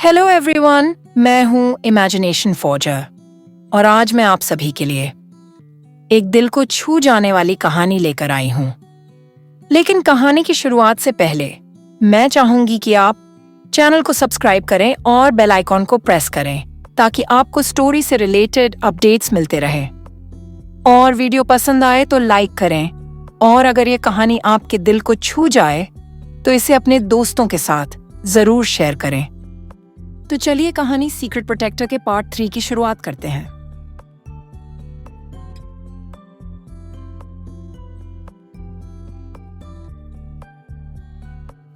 Hello everyone, मैं हूँ imagination forger और आज मैं आप सभी के लिए एक दिल को छू जाने वाली कहानी लेकर आई हूँ। लेकिन कहानी की शुरुआत से पहले मैं चाहूंगी कि आप चैनल को सब्सक्राइब करें और बेल आइकॉन को प्रेस करें ताकि आपको स्टोरी से रिलेटेड अपडेट्स मिलते रहें। और वीडियो पसंद आए तो लाइक करें और अगर ये कहानी आपके दिल को छू जाए तो इसे अपने दोस्तों के साथ जरूर शेयर करें। तो चलिए कहानी सीक्रेट प्रोटेक्टर के पार्ट 3 की शुरुआत करते हैं।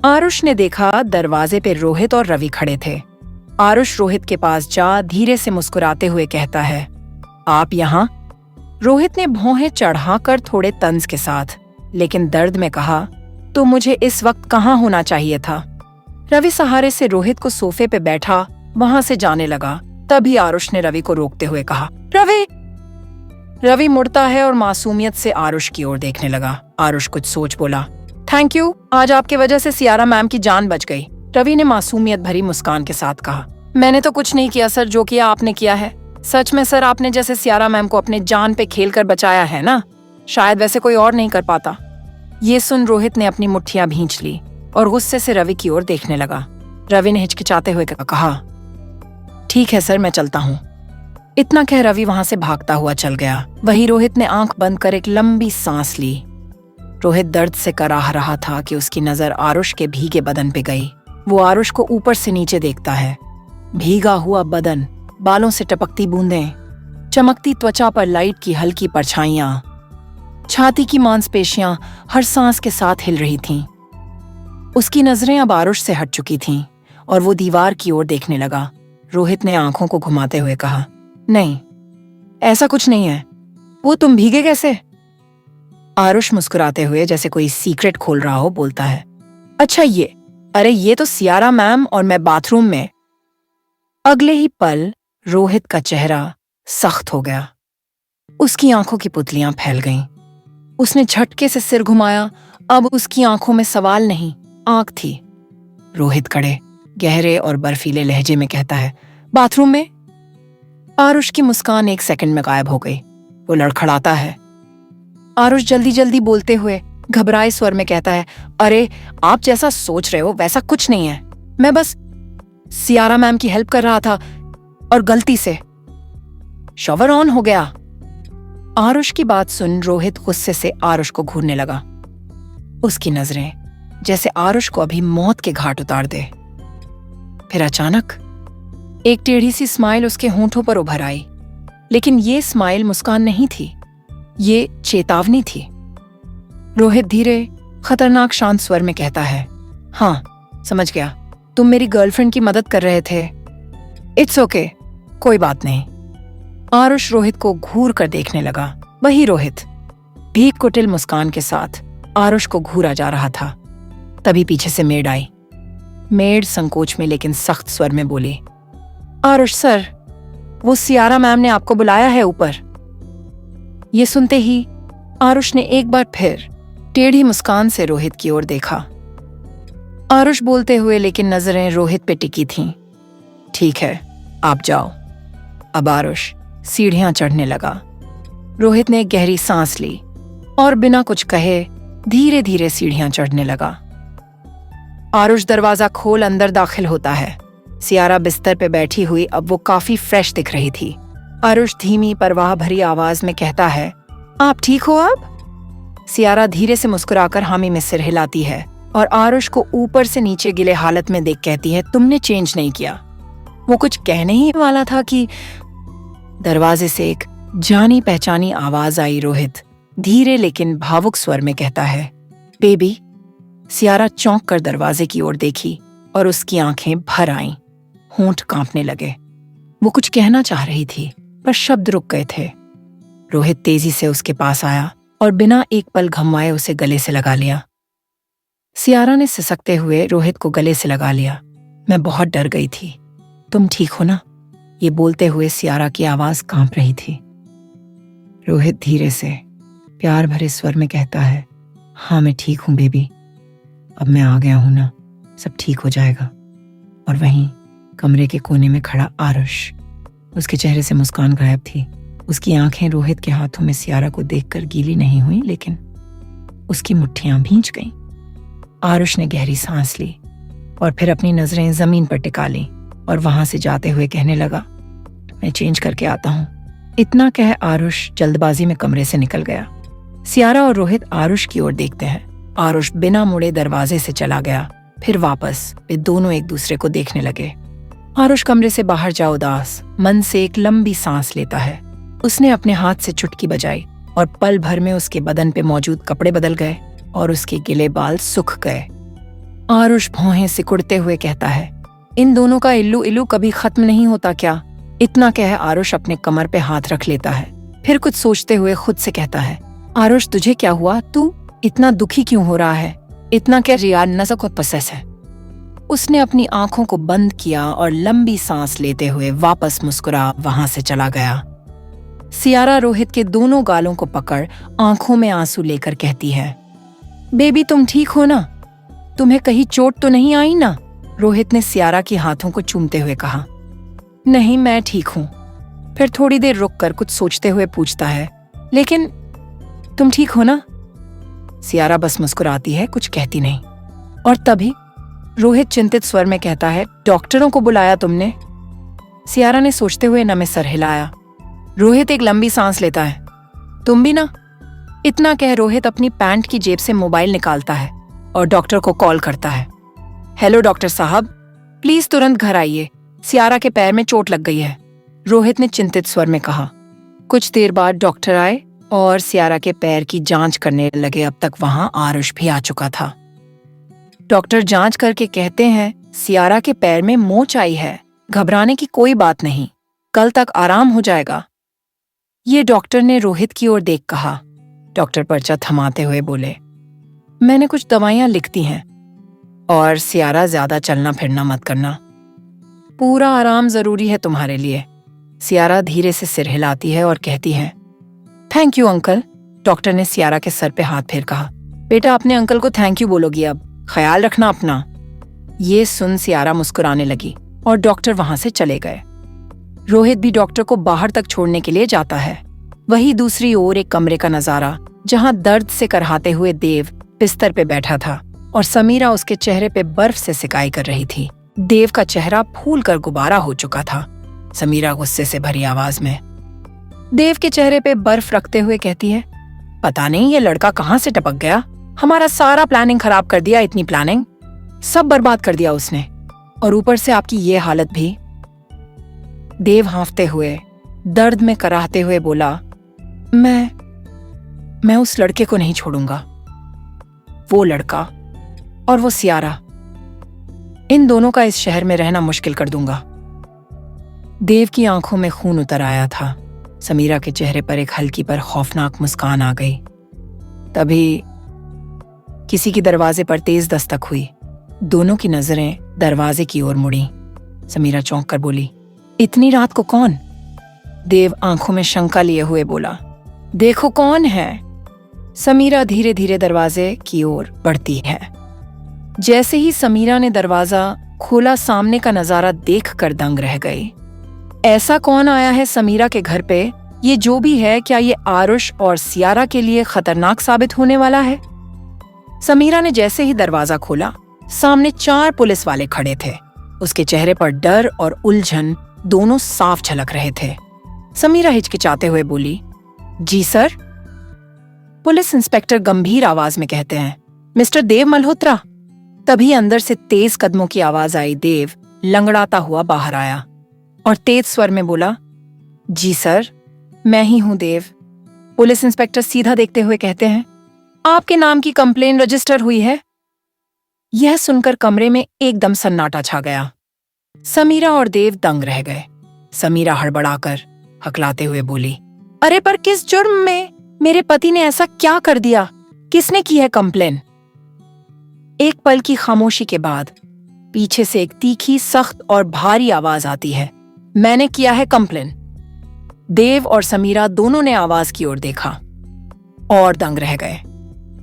आरुष ने देखा दरवाजे पे रोहित और रवि खड़े थे। आरुष रोहित के पास जा धीरे से मुस्कुराते हुए कहता है, आप यहाँ? रोहित ने भौहें चढ़ाकर थोड़े तंज के साथ लेकिन दर्द में कहा, तो मुझे इस वक्त कहाँ होना चाहिए था। रवि सहारे से रोहित को सोफे पे बैठा वहां से जाने लगा। तभी आरुष ने रवि को रोकते हुए कहा, रवि। रवि मुड़ता है और मासूमियत से आरुष की ओर देखने लगा। आरुष कुछ सोच बोला, थैंक यू, आज आपकी वजह से सियारा मैम की जान बच गई। रवि ने मासूमियत भरी मुस्कान के साथ कहा, मैंने तो कुछ नहीं किया सर, जो किया आपने किया है। सच में सर, आपने जैसे सियारा मैम को अपने जान पे खेल कर बचाया है ना, शायद वैसे कोई और नहीं कर पाता। ये सुन रोहित ने अपनी मुट्ठियां भींच ली और गुस्से से रवि की ओर देखने लगा। रवि ने हिचकिचाते हुए कहा, ठीक है सर, मैं चलता हूँ। इतना कह रवि वहां से भागता हुआ चल गया। वही रोहित ने आंख बंद कर एक लंबी सांस ली। रोहित दर्द से कराह रहा था कि उसकी नजर आरुष के भीगे बदन पे गई। वो आरुष को ऊपर से नीचे देखता है। भीगा हुआ बदन, बालों से टपकती बूंदें, चमकती त्वचा पर लाइट की हल्की परछाइयां, छाती की मांसपेशियां हर सांस के साथ हिल रही थीं। उसकी नजरें अब आरुष से हट चुकी थीं और वो दीवार की ओर देखने लगा। रोहित ने आंखों को घुमाते हुए कहा, नहीं, ऐसा कुछ नहीं है। वो तुम भीगे कैसे? आरुष मुस्कुराते हुए जैसे कोई सीक्रेट खोल रहा हो बोलता है, अच्छा अरे ये तो सियारा मैम और मैं बाथरूम में। अगले ही पल रोहित का चेहरा सख्त हो गया। उसकी आंखों की पुतलियां फैल गईं। उसने झटके से सिर घुमाया। अब उसकी आंखों में सवाल नहीं, आंख थी। रोहित खड़े गहरे और बर्फीले लहजे में कहता है, बाथरूम में? आरुष की मुस्कान एक सेकंड में गायब हो गई। वो लड़खड़ाता है। आरुष जल्दी जल्दी बोलते हुए घबराए स्वर में कहता है, अरे आप जैसा सोच रहे हो वैसा कुछ नहीं है। मैं बस सियारा मैम की हेल्प कर रहा था और गलती से शॉवर ऑन हो गया। आरुष की बात सुन रोहित गुस्से से आरुष को घूरने लगा। उसकी नजरें जैसे आरुष को अभी मौत के घाट उतार दे। फिर अचानक एक टेढ़ी सी स्माइल उसके होंठों पर उभर आई। लेकिन ये स्माइल मुस्कान नहीं थी, ये चेतावनी थी। रोहित धीरे खतरनाक शांत स्वर में कहता है, हाँ समझ गया, तुम मेरी गर्लफ्रेंड की मदद कर रहे थे। इट्स ओके, कोई बात नहीं। आरुष रोहित को घूर कर देखने लगा। वही रोहित भीख कुटिल मुस्कान के साथ आरुष को घूरा जा रहा था। तभी पीछे से मेड आई। मेड संकोच में लेकिन सख्त स्वर में बोली, आरुष सर, वो सियारा मैम ने आपको बुलाया है ऊपर। ये सुनते ही आरुष ने एक बार फिर टेढ़ी मुस्कान से रोहित की ओर देखा। आरुष बोलते हुए लेकिन नजरें रोहित पे टिकी थीं। ठीक है, आप जाओ। अब आरुष सीढ़ियां चढ़ने लगा। रोहित ने एक गहरी सांस ली और बिना कुछ कहे धीरे धीरे सीढ़ियां चढ़ने लगा। आरुष दरवाजा खोल अंदर दाखिल होता है। सियारा बिस्तर पे बैठी हुई अब वो काफी फ्रेश दिख रही थी। आरुष धीमी परवाह भरी आवाज में कहता है, आप ठीक हो अब? सियारा धीरे से मुस्कुराकर हामी में सिर हिलाती है और आरुष को ऊपर से नीचे गिले हालत में देख कहती है, तुमने चेंज नहीं किया। वो कुछ कहने ही वाला था कि दरवाजे से एक जानी पहचानी आवाज आई। रोहित धीरे लेकिन भावुक स्वर में कहता है, बेबी। सियारा चौंक कर दरवाजे की ओर देखी और उसकी आंखें भर आईं। होंठ कांपने लगे। वो कुछ कहना चाह रही थी पर शब्द रुक गए थे। रोहित तेजी से उसके पास आया और बिना एक पल घमवाए उसे गले से लगा लिया। सियारा ने सिसकते हुए रोहित को गले से लगा लिया। मैं बहुत डर गई थी, तुम ठीक हो ना? ये बोलते हुए सियारा की आवाज कांप रही थी। रोहित धीरे से प्यार भरे स्वर में कहता है, हाँ मैं ठीक हूं बेबी, अब मैं आ गया हूं ना, सब ठीक हो जाएगा। और वहीं कमरे के कोने में खड़ा आरुष। उसके चेहरे से मुस्कान गायब थी। उसकी आंखें रोहित के हाथों में सियारा को देखकर गीली नहीं हुई, लेकिन उसकी मुट्ठियां भींच गईं। आरुष ने गहरी सांस ली और फिर अपनी नजरें जमीन पर टिका लीं और वहां से जाते हुए कहने लगा, मैं चेंज करके आता हूं। इतना कह आरुष जल्दबाजी में कमरे से निकल गया। सियारा और रोहित आरुष की ओर देखते हैं। आरुष बिना मुड़े दरवाजे से चला गया। फिर वापस वे दोनों एक दूसरे को देखने लगे। आरुष कमरे से बाहर जा उदास मन से एक लंबी सांस लेता है। उसने अपने हाथ से चुटकी बजाई और पल भर में उसके बदन पे मौजूद कपड़े बदल गए और उसके गिले बाल सूख गए। आरुष भौहें सिकुड़ते हुए कहता है, इन दोनों का इल्लू इल्लू कभी खत्म नहीं होता क्या? इतना कह आरुष अपने कमर पे हाथ रख लेता है। फिर कुछ सोचते हुए खुद से कहता है, आरुष तुझे क्या हुआ? तू इतना दुखी क्यों हो रहा है? इतना क्या रियाद नज़र को पसेस है? उसने अपनी आंखों को बंद किया और लंबी सांस लेते हुए वापस मुस्कुरा वहां से चला गया। सियारा रोहित के दोनों गालों को पकड़ आंखों में आंसू लेकर कहती है, बेबी तुम ठीक हो ना? तुम्हें कहीं चोट तो नहीं आई ना? रोहित ने सियारा के हाथों को चूमते हुए कहा, नहीं मैं ठीक हूं। फिर थोड़ी देर रुककर कुछ सोचते हुए पूछता है, लेकिन तुम ठीक हो ना? सियारा बस मुस्कुराती है, कुछ कहती नहीं। और तभी रोहित चिंतित स्वर में कहता है, डॉक्टरों को बुलाया तुमने? सियारा ने सोचते हुए न में सर हिलाया। रोहित एक लंबी सांस लेता है, तुम भी ना? इतना कह रोहित अपनी पैंट की जेब से मोबाइल निकालता है और डॉक्टर को कॉल करता है। हेलो डॉक्टर साहब, प्लीज तुरंत घर आइए, सियारा के पैर में चोट लग गई है, रोहित ने चिंतित स्वर में कहा। कुछ देर बाद डॉक्टर आए और सियारा के पैर की जांच करने लगे। अब तक वहां आरुष भी आ चुका था। डॉक्टर जांच करके कहते हैं, सियारा के पैर में मोच आई है, घबराने की कोई बात नहीं, कल तक आराम हो जाएगा। ये डॉक्टर ने रोहित की ओर देख कहा। डॉक्टर पर्चा थमाते हुए बोले, मैंने कुछ दवाइयां लिख दी हैं और सियारा ज्यादा चलना फिरना मत करना, पूरा आराम जरूरी है तुम्हारे लिए। सियारा धीरे से सिर हिलाती है और कहती है, थैंक यू अंकल। डॉक्टर ने सियारा के सर पे हाथ फेर कहा, बेटा अपने अंकल को थैंक यू बोलोगी, अब ख्याल रखना अपना। ये सुन सियारा मुस्कुराने लगी और डॉक्टर वहां से चले गए। रोहित भी डॉक्टर को बाहर तक छोड़ने के लिए जाता है। वही दूसरी ओर एक कमरे का नजारा, जहां दर्द से करहाते हुए देव बिस्तर पे बैठा था और समीरा उसके चेहरे पे बर्फ से सिकाई कर रही थी। देव का चेहरा फूल कर गुबारा हो चुका था। समीरा गुस्से से भरी आवाज में देव के चेहरे पे बर्फ रखते हुए कहती है, पता नहीं ये लड़का कहां से टपक गया, हमारा सारा प्लानिंग खराब कर दिया, इतनी प्लानिंग सब बर्बाद कर दिया उसने, और ऊपर से आपकी ये हालत भी। देव हांफते हुए दर्द में कराहते हुए बोला, मैं उस लड़के को नहीं छोड़ूंगा। वो लड़का और वो सियारा, इन दोनों का इस शहर में रहना मुश्किल कर दूंगा। देव की आंखों में खून उतर आया था। समीरा के चेहरे पर एक हल्की पर खौफनाक मुस्कान आ गई। तभी किसी की दरवाजे पर तेज दस्तक हुई। दोनों की नजरें दरवाजे की ओर मुड़ी। समीरा चौंक कर बोली, इतनी रात को कौन? देव आंखों में शंका लिए हुए बोला, देखो कौन है। समीरा धीरे धीरे दरवाजे की ओर बढ़ती है। जैसे ही समीरा ने दरवाजा खोला, सामने का नजारा देखकर दंग रह गई। ऐसा कौन आया है समीरा के घर पे? ये जो भी है, क्या ये आरुष और सियारा के लिए खतरनाक साबित होने वाला है? समीरा ने जैसे ही दरवाजा खोला, सामने 4 पुलिस वाले खड़े थे। उसके चेहरे पर डर और उलझन दोनों साफ झलक रहे थे। समीरा हिचकिचाते हुए बोली, जी सर। पुलिस इंस्पेक्टर गंभीर आवाज में कहते हैं, मिस्टर देव मल्होत्रा। तभी अंदर से तेज कदमों की आवाज आई। देव लंगड़ाता हुआ बाहर आया और तेज स्वर में बोला, जी सर, मैं ही हूं देव। पुलिस इंस्पेक्टर सीधा देखते हुए कहते हैं, आपके नाम की कंप्लेन रजिस्टर हुई है। यह सुनकर कमरे में एकदम सन्नाटा छा गया। समीरा और देव दंग रह गए। समीरा हड़बड़ाकर हकलाते हुए बोली, अरे पर किस जुर्म में? मेरे पति ने ऐसा क्या कर दिया? किसने की है कंप्लेन? एक पल की खामोशी के बाद पीछे से एक तीखी, सख्त और भारी आवाज आती है, मैंने किया है कंप्लेन। देव और समीरा दोनों ने आवाज की ओर देखा और दंग रह गए।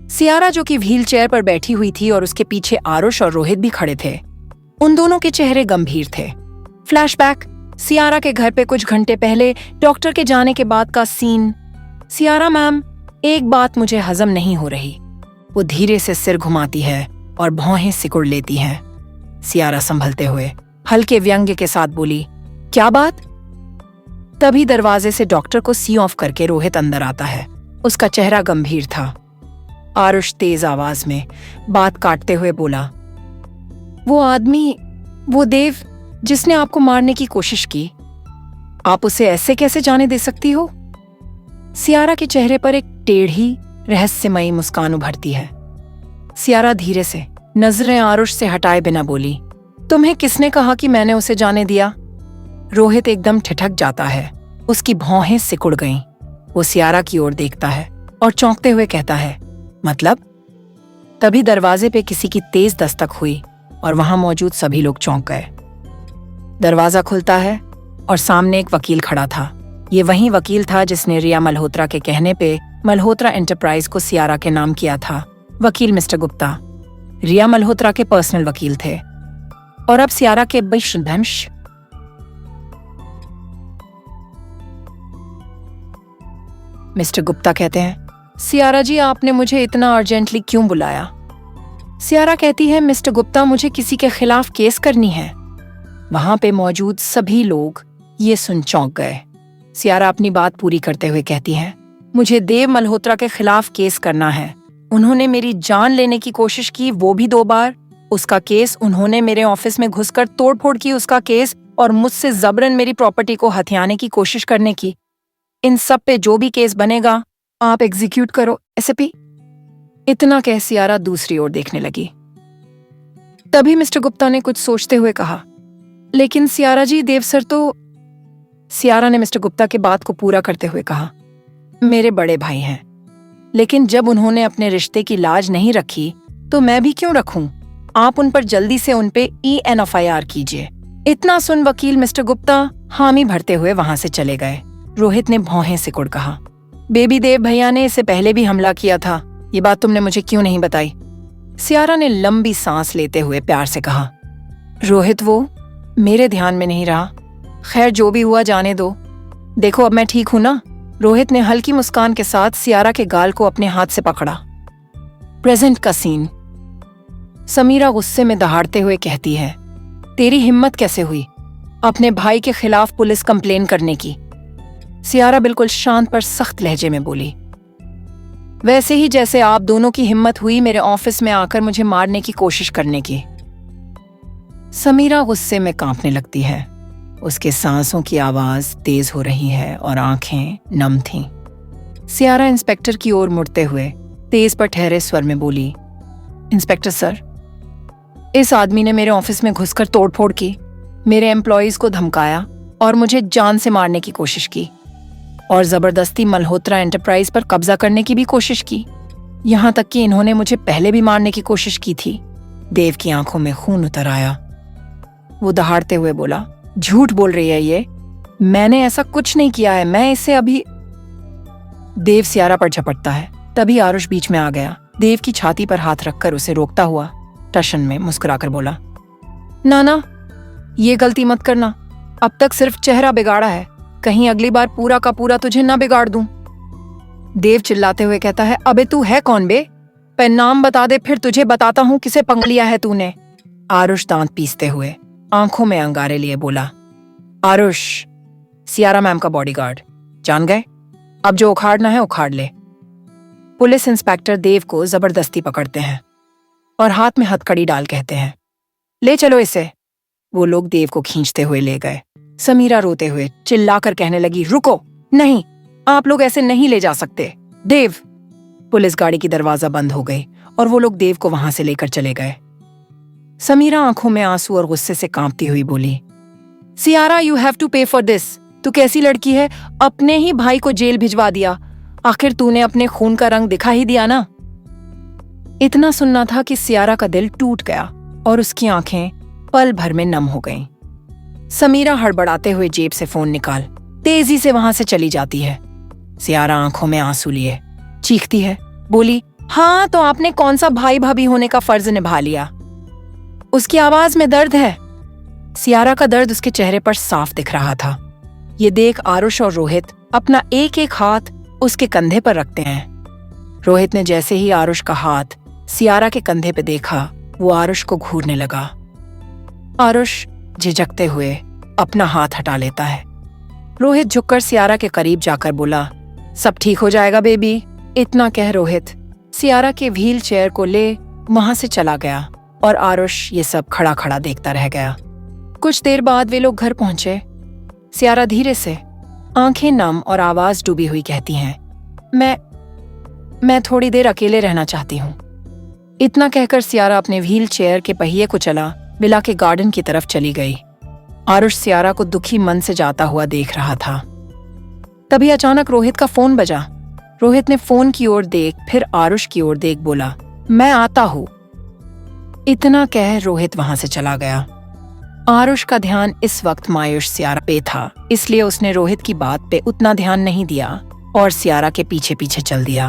सियारा, जो कि व्हील चेयर पर बैठी हुई थी, और उसके पीछे आरुष और रोहित भी खड़े थे। उन दोनों के चेहरे गंभीर थे। फ्लैशबैक, सियारा के घर पे कुछ घंटे पहले डॉक्टर के जाने के बाद का सीन। सियारा मैम, एक बात मुझे हजम नहीं हो रही। वो धीरे से सिर घुमाती है और भौहें सिकुड़ लेती हैं। सियारा संभलते हुए हल्के व्यंग्य के साथ बोली, क्या बात? तभी दरवाजे से डॉक्टर को सी ऑफ करके रोहित अंदर आता है। उसका चेहरा गंभीर था। आरुष तेज आवाज में बात काटते हुए बोला, वो आदमी, वो देव जिसने आपको मारने की कोशिश की, आप उसे ऐसे कैसे जाने दे सकती हो? सियारा के चेहरे पर एक टेढ़ी रहस्यमयी मुस्कान उभरती है। सियारा धीरे से नजरें आरुष से हटाए बिना बोली, तुम्हें किसने कहा कि मैंने उसे जाने दिया? रोहित एकदम ठिठक जाता है। उसकी भौहें सिकुड़ गईं। वो सियारा की ओर देखता है और चौंकते हुए कहता है, मतलब? तभी दरवाजे पे किसी की तेज दस्तक हुई और वहां मौजूद सभी लोग चौंक गए। दरवाजा खुलता है और सामने एक वकील खड़ा था। ये वही वकील था जिसने रिया मल्होत्रा के कहने पे मल्होत्रा एंटरप्राइज को सियारा के नाम किया था। वकील मिस्टर गुप्ता रिया मल्होत्रा के पर्सनल वकील थे और अब सियारा के विश्वधंश। मिस्टर गुप्ता कहते हैं, सियारा जी, आपने मुझे इतना अर्जेंटली क्यों बुलाया? सियारा कहती है, मिस्टर गुप्ता, मुझे किसी के खिलाफ केस करनी है। वहां पे मौजूद सभी लोग ये सुन चौंक गए। सियारा अपनी बात पूरी करते हुए कहती है, मुझे देव मल्होत्रा के खिलाफ केस करना है। उन्होंने मेरी जान लेने की कोशिश की, वो भी 2 बार। उसका केस, उन्होंने मेरे ऑफिस में घुसकर तोड़फोड़ की, उसका केस, और मुझसे जबरन मेरी प्रॉपर्टी को हथियाने की कोशिश करने की। इन सब पे जो भी केस बनेगा आप एग्जीक्यूट करो एसपी। इतना कह सियारा दूसरी ओर देखने लगी। तभी मिस्टर गुप्ता ने कुछ सोचते हुए कहा, लेकिन सियारा जी, देव सर तो। सियारा ने मिस्टर गुप्ता के बात को पूरा करते हुए कहा, मेरे बड़े भाई हैं, लेकिन जब उन्होंने अपने रिश्ते की लाज नहीं रखी तो मैं भी क्यों रखूं? आप उन पर जल्दी से उन पे ENFIR कीजिए। इतना सुन वकील मिस्टर गुप्ता हामी भरते हुए वहां से चले गए। रोहित ने भौहें सिकुड़ कहा, बेबी देव भैया ने इससे पहले भी हमला किया था, ये बात तुमने मुझे क्यों नहीं बताई? सियारा ने लंबी सांस लेते हुए प्यार से कहा, रोहित, वो मेरे ध्यान में नहीं रहा। खैर, जो भी हुआ जाने दो। देखो, अब मैं ठीक हूं ना? रोहित ने हल्की मुस्कान के साथ सियारा के गाल को अपने हाथ से पकड़ा। प्रेजेंट का सीन। समीरा गुस्से में दहाड़ते हुए कहती है, तेरी हिम्मत कैसे हुई अपने भाई के खिलाफ पुलिस कंप्लेन करने की? सियारा बिल्कुल शांत पर सख्त लहजे में बोली, वैसे ही जैसे आप दोनों की हिम्मत हुई मेरे ऑफिस में आकर मुझे मारने की कोशिश करने की। समीरा गुस्से में कांपने लगती है। उसके सांसों की आवाज तेज हो रही है और आंखें नम थीं। सियारा इंस्पेक्टर की ओर मुड़ते हुए तेज पर ठहरे स्वर में बोली, इंस्पेक्टर सर, इस आदमी ने मेरे ऑफिस में घुसकर तोड़फोड़ की, मेरे एम्प्लॉयज को धमकाया और मुझे जान से मारने की कोशिश की और जबरदस्ती मल्होत्रा एंटरप्राइज पर कब्जा करने की भी कोशिश की। यहां तक कि इन्होंने मुझे पहले भी मारने की कोशिश की थी। देव की आंखों में खून उतर आया। वो दहाड़ते हुए बोला, झूठ बोल रही है ये, मैंने ऐसा कुछ नहीं किया है, मैं इसे अभी। देव सियारा पर झपटता है। तभी आरुष बीच में आ गया। देव की छाती पर हाथ रखकर उसे रोकता हुआ टशन में मुस्कुराकर बोला, नाना, ये गलती मत करना, अब तक सिर्फ चेहरा बिगाड़ा है, कहीं अगली बार पूरा का पूरा तुझे ना बिगाड़ दूं। देव चिल्लाते हुए कहता है, अबे तू है कौन बे? नाम बता दे, फिर तुझे बताता हूं किसे पंग लिया है तूने। आरुष दांत पीसते हुए आंखों में अंगारे लिए बोला, आरुष, सियारा मैम का बॉडीगार्ड, जान गए? अब जो उखाड़ना है उखाड़ ले। पुलिस इंस्पेक्टर देव को जबरदस्ती पकड़ते हैं और हाथ में हथकड़ी डाल कहते हैं, ले चलो इसे। वो लोग देव को खींचते हुए ले गए। समीरा रोते हुए चिल्लाकर कहने लगी, रुको, नहीं, आप लोग ऐसे नहीं ले जा सकते। देव। पुलिस गाड़ी की दरवाजा बंद हो गई और वो लोग देव को वहां से लेकर चले गए। समीरा आंखों में आंसू और गुस्से से कांपती हुई बोली, सियारा, यू हैव टू पे फॉर दिस। तू कैसी लड़की है, अपने ही भाई को जेल भिजवा दिया। आखिर तूने अपने खून का रंग दिखा ही दिया ना। इतना सुनना था कि सियारा का दिल टूट गया और उसकी आंखें पल भर में नम हो गईं। समीरा हड़बड़ाते हुए जेब से फोन निकाल तेजी से वहां से चली जाती है। सियारा आंखों में आंसू लिए चीखती है, बोली, हाँ तो आपने कौन सा भाई भाभी होने का फर्ज निभा लिया। उसकी आवाज में दर्द है। सियारा का दर्द उसके चेहरे पर साफ दिख रहा था। ये देख आरुष और रोहित अपना एक एक हाथ उसके कंधे पर रखते हैं। रोहित ने जैसे ही आरुष का हाथ सियारा के कंधे पे देखा, वो आरुष को घूरने लगा। आरुष झिझकते हुए अपना हाथ हटा लेता है। रोहित झुककर सियारा के करीब जाकर बोला, सब ठीक हो जाएगा बेबी। इतना कह रोहित सियारा के व्हील चेयर को ले वहां से चला गया और आरुष ये सब खड़ा खड़ा देखता रह गया। कुछ देर बाद वे लोग घर पहुंचे। सियारा धीरे से, आंखें नम और आवाज डूबी हुई कहती हैं, मैं थोड़ी देर अकेले रहना चाहती हूँ। इतना कहकर सियारा अपने व्हील चेयर के पहिए को बिला के गार्डन की तरफ चली गई। आरुष सियारा को दुखी मन से जाता हुआ देख रहा था। तभी अचानक रोहित का फोन बजा। रोहित ने फोन की ओर देख फिर आरुष की ओर देख बोला, मैं आता हूँ। इतना कह रोहित वहां से चला गया। आरुष का ध्यान इस वक्त मायूस सियारा पे था, इसलिए उसने रोहित की बात पे उतना ध्यान नहीं दिया और सियारा के पीछे पीछे चल दिया।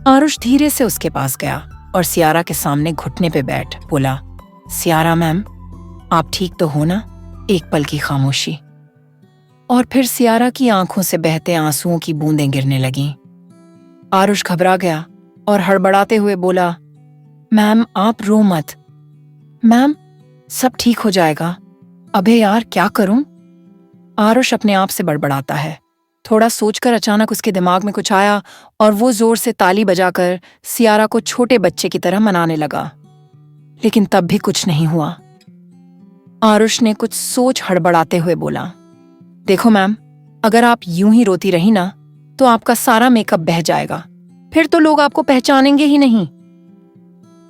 आरुष धीरे से उसके पास गया और सियारा के सामने घुटने पे बैठ बोला, सियारा मैम, आप ठीक तो हो ना? एक पल की खामोशी और फिर सियारा की आंखों से बहते आंसुओं की बूंदें गिरने लगीं। आरुष घबरा गया और हड़बड़ाते हुए बोला, मैम आप रो मत। मैम सब ठीक हो जाएगा। अबे यार क्या करूं? आरुष अपने आप से बड़बड़ाता है। थोड़ा सोचकर अचानक उसके दिमाग में कुछ आया और वो जोर से ताली बजाकर सियारा को छोटे बच्चे की तरह मनाने लगा, लेकिन तब भी कुछ नहीं हुआ। आरुष ने कुछ सोच हड़बड़ाते हुए बोला, देखो मैम, अगर आप यूं ही रोती रही ना तो आपका सारा मेकअप बह जाएगा, फिर तो लोग आपको पहचानेंगे ही नहीं।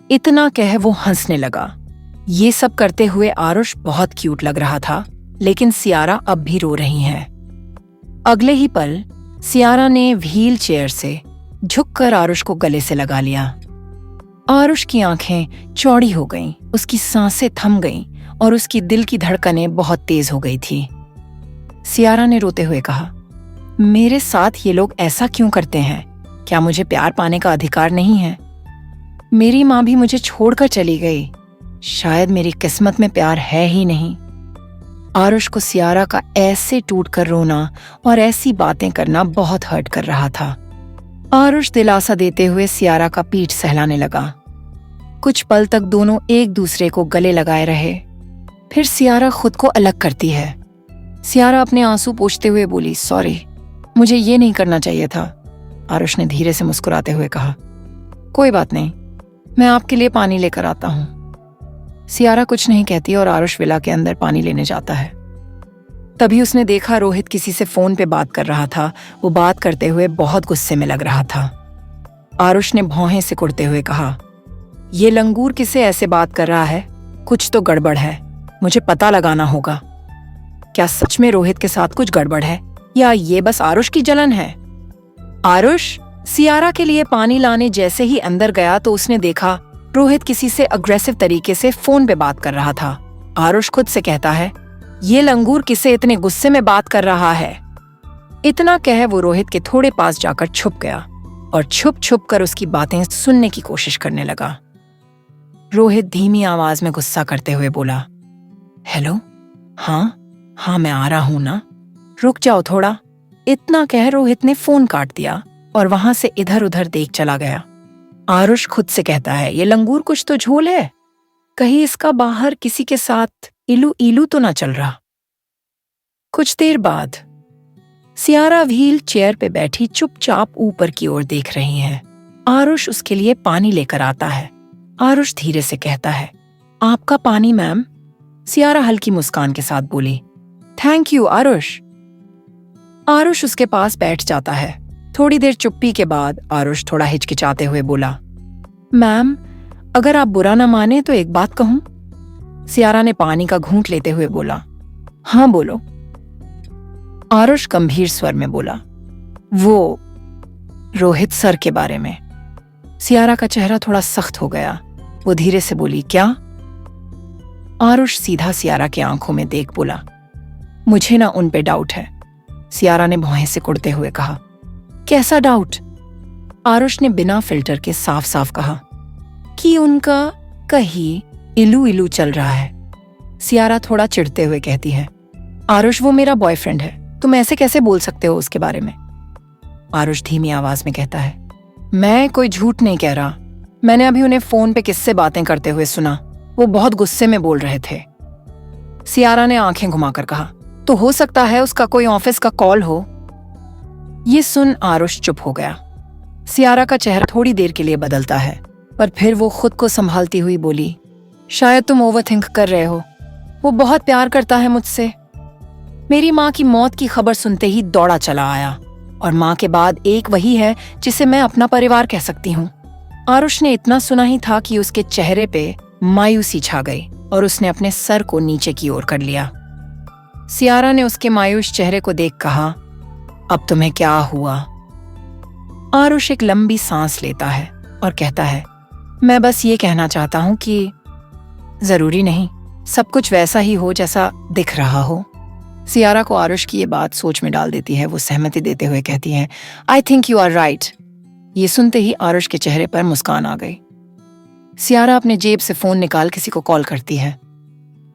इतना कह वो हंसने लगा। ये सब करते हुए आरुष बहुत क्यूट लग रहा था, लेकिन सियारा अब भी रो रही है। अगले ही पल सियारा ने व्हील चेयर से झुककर आरुष को गले से लगा लिया। आरुष की आंखें चौड़ी हो गईं, उसकी सांसें थम गईं और उसकी दिल की धड़कनें बहुत तेज हो गई थी। सियारा ने रोते हुए कहा, मेरे साथ ये लोग ऐसा क्यों करते हैं? क्या मुझे प्यार पाने का अधिकार नहीं है? मेरी माँ भी मुझे छोड़कर चली गई। शायद मेरी किस्मत में प्यार है ही नहीं। आरुष को सियारा का ऐसे टूटकर रोना और ऐसी बातें करना बहुत हर्ट कर रहा था। आरुष दिलासा देते हुए सियारा का पीठ सहलाने लगा। कुछ पल तक दोनों एक दूसरे को गले लगाए रहे। फिर सियारा खुद को अलग करती है। सियारा अपने आंसू पोंछते हुए बोली, सॉरी, मुझे ये नहीं करना चाहिए था। आरुष ने धीरे से मुस्कुराते हुए कहा, कोई बात नहीं, मैं आपके लिए पानी लेकर आता हूँ। सियारा कुछ नहीं कहती और आरुष विला के अंदर पानी लेने जाता है। तभी उसने देखा रोहित किसी से फोन पे बात कर रहा था। वो बात करते हुए बहुत गुस्से में लग रहा था। आरुष ने भौहें सिकुड़ते हुए कहा, ये लंगूर किससे ऐसे बात कर रहा है? कुछ तो गड़बड़ है, मुझे पता लगाना होगा। क्या सच में रोहित के साथ कुछ गड़बड़ है या ये बस आरुष की जलन है? आरुष सियारा के लिए पानी लाने जैसे ही अंदर गया तो उसने देखा रोहित किसी से अग्रेसिव तरीके से फोन पे बात कर रहा था। आरुष खुद से कहता है, ये लंगूर किससे इतने गुस्से में बात कर रहा है? इतना कह वो रोहित के थोड़े पास जाकर छुप गया और छुप छुप कर उसकी बातें सुनने की कोशिश करने लगा। रोहित धीमी आवाज में गुस्सा करते हुए बोला, हेलो, हाँ मैं आ रहा हूं ना, रुक जाओ थोड़ा। इतना कह रोहित ने फोन काट दिया और वहां से इधर उधर देख चला गया। आरुष खुद से कहता है, ये लंगूर कुछ तो झोल है, कहीं इसका बाहर किसी के साथ इलू इलू तो ना चल रहा। कुछ देर बाद सियारा व्हील चेयर पे बैठी चुपचाप ऊपर की ओर देख रही है। आरुष उसके लिए पानी लेकर आता है। आरुष धीरे से कहता है, आपका पानी मैम। सियारा हल्की मुस्कान के साथ बोली, थैंक यू आरुष। आरुष उसके पास बैठ जाता है। थोड़ी देर चुप्पी के बाद आरुष थोड़ा हिचकिचाते हुए बोला, मैम अगर आप बुरा ना माने तो एक बात कहूं? सियारा ने पानी का घूंट लेते हुए बोला, हाँ बोलो। आरुष गंभीर स्वर में बोला, वो रोहित सर के बारे में। सियारा का चेहरा थोड़ा सख्त हो गया। वो धीरे से बोली, क्या? आरुष सीधा सियारा की आंखों में देख बोला, मुझे ना उन पे डाउट है। सियारा ने भौहें सिकुड़ते हुए कहा, कैसा डाउट? आरुष ने बिना फिल्टर के साफ साफ कहा कि उनका कहीं इलू इलू चल रहा है। सियारा थोड़ा चिढ़ते हुए कहती है, आरुष वो मेरा बॉयफ्रेंड है, तुम ऐसे कैसे बोल सकते हो उसके बारे में? आरुष धीमी आवाज में कहता है, मैं कोई झूठ नहीं कह रहा। मैंने अभी उन्हें फोन पे किससे बातें करते हुए सुना। वो बहुत गुस्से में बोल रहे थे। सियारा ने आंखें घुमाकर कहा, तो हो सकता है उसका कोई ऑफिस का कॉल हो। ये सुन आरुष चुप हो गया। सियारा का चेहरा थोड़ी देर के लिए बदलता है, पर फिर वो खुद को संभालती हुई बोली, शायद तुम ओवरथिंक कर रहे हो। वो बहुत प्यार करता है मुझसे। मेरी माँ की मौत की खबर सुनते ही दौड़ा चला आया, और माँ के बाद एक वही है जिसे मैं अपना परिवार कह सकती हूँ। आरुष ने इतना सुना ही था कि उसके चेहरे पे मायूसी छा गई और उसने अपने सर को नीचे की ओर कर लिया। सियारा ने उसके मायूस चेहरे को देख कहा, अब तुम्हें क्या हुआ? आरुष एक लंबी सांस लेता है और कहता है, मैं बस ये कहना चाहता हूं कि जरूरी नहीं सब कुछ वैसा ही हो जैसा दिख रहा हो। सियारा को आरुष की ये बात सोच में डाल देती है। वो सहमति देते हुए कहती है, I think you are right. ये सुनते ही आरुष के चेहरे पर मुस्कान आ गई। सियारा अपने जेब से फोन निकाल किसी को कॉल करती है।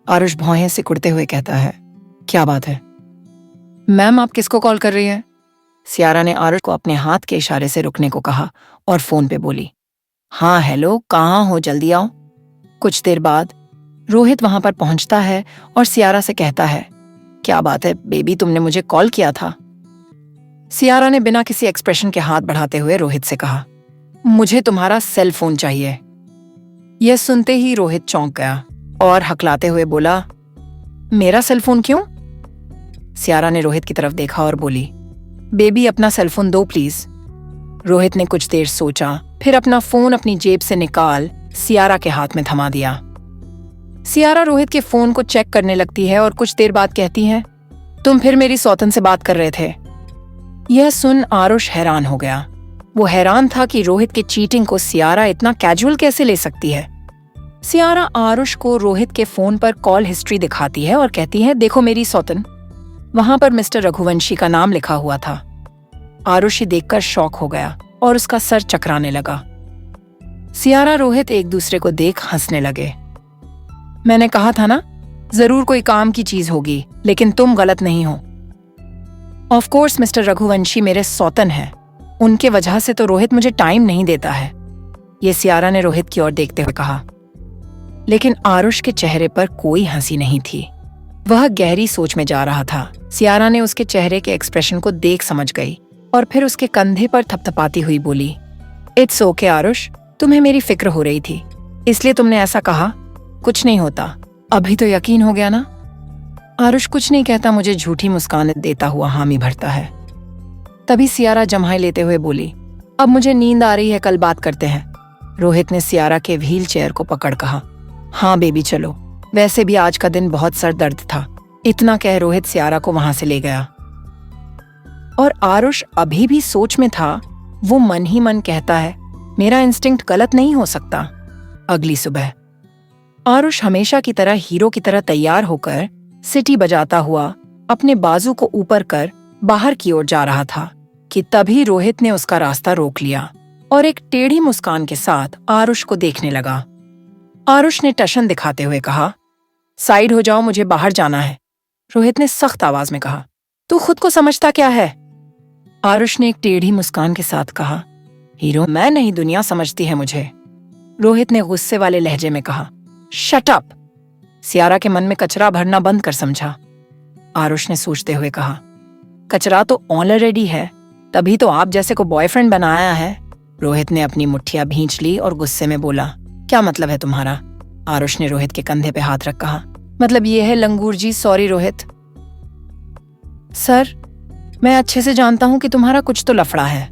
आरुष भौहें से कुड़ते हुए कहता है, क्या बात है? मैम, आप किसको कॉल कर रही हैं? सियारा ने आरुष को अपने हाथ के इशारे से रुकने को कहा और फोन पे बोली, हाँ हेलो, कहाँ हो, जल्दी आओ। कुछ देर बाद रोहित वहां पर पहुंचता है और सियारा से कहता है, क्या बात है बेबी, तुमने मुझे कॉल किया था? सियारा ने बिना किसी एक्सप्रेशन के हाथ बढ़ाते हुए रोहित से कहा, मुझे तुम्हारा सेल फोन चाहिए। यह सुनते ही रोहित चौंक गया और हकलाते हुए बोला, मेरा सेल फोन क्यों? सियारा ने रोहित की तरफ देखा और बोली, बेबी अपना सेल फोन दो प्लीज। रोहित ने कुछ देर सोचा, फिर अपना फोन अपनी जेब से निकाल सियारा के हाथ में थमा दिया। सियारा रोहित के फोन को चेक करने लगती है और कुछ देर बाद कहती है, तुम फिर मेरी सौतन से बात कर रहे थे? यह सुन आरुष हैरान हो गया। वो हैरान था कि रोहित के चीटिंग को सियारा इतना कैजुअल कैसे ले सकती है। सियारा आरुष को रोहित के फोन पर कॉल हिस्ट्री दिखाती है और कहती है, देखो मेरी सौतन, वहां पर मिस्टर रघुवंशी का नाम लिखा हुआ था। आरुष ही देखकर शॉक हो गया और उसका सर चकराने लगा। सियारा रोहित एक दूसरे को देख हंसने लगे। मैंने कहा था ना, जरूर कोई काम की चीज होगी, लेकिन तुम गलत नहीं हो। ऑफ कोर्स मिस्टर रघुवंशी मेरे सौतन हैं, उनके वजह से तो रोहित मुझे टाइम नहीं देता है, ये सियारा ने रोहित की ओर देखते हुए कहा। लेकिन आरुष के चेहरे पर कोई हंसी नहीं थी। वह गहरी सोच में जा रहा था। सियारा ने उसके चेहरे के एक्सप्रेशन को देख समझ गई और फिर उसके कंधे पर थपथपाती हुई बोली, इट्स ओके आरुष, तुम्हें मेरी फिक्र हो रही थी, इसलिए तुमने ऐसा कहा। कुछ नहीं होता, अभी तो यकीन हो गया ना? आरुष कुछ नहीं कहता, मुझे झूठी मुस्कान देता हुआ हामी भरता है। तभी सियारा जम्हाई लेते हुए बोली, अब मुझे नींद आ रही है, कल बात करते हैं। रोहित ने सियारा के व्हील चेयर को पकड़ कहा, हाँ बेबी चलो, वैसे भी आज का दिन बहुत सर दर्द था। इतना कह रोहित सियारा को वहां से ले गया और आरुष अभी भी सोच में था। वो मन ही मन कहता है, मेरा इंस्टिंक्ट गलत नहीं हो सकता। अगली सुबह आरुष हमेशा की तरह हीरो की तरह तैयार होकर सिटी बजाता हुआ अपने बाजू को ऊपर कर बाहर की ओर जा रहा था कि तभी रोहित ने उसका रास्ता रोक लिया और एक टेढ़ी मुस्कान के साथ आरुष को देखने लगा। आरुष ने टशन दिखाते हुए कहा, साइड हो जाओ, मुझे बाहर जाना है। रोहित ने सख्त आवाज में कहा, तू खुद को समझता क्या है? आरुष ने एक टेढ़ी मुस्कान के साथ कहा, हीरो मैं नहीं, दुनिया समझती है मुझे। रोहित ने गुस्से वाले लहजे में कहा, शट अप। सियारा के मन में कचरा भरना बंद कर समझा। आरुष ने सोचते हुए कहा, कचरा तो ऑलरेडी है, तभी तो आप जैसे को बॉयफ्रेंड बनाया है। रोहित ने अपनी मुट्ठियां भींच ली और गुस्से में बोला, क्या मतलब है तुम्हारा? आरुष ने रोहित के कंधे पे हाथ रख कहा, मतलब ये है लंगूर जी, सॉरी रोहित। सर, मैं अच्छे से जानता हूं कि तुम्हारा कुछ तो लफड़ा है,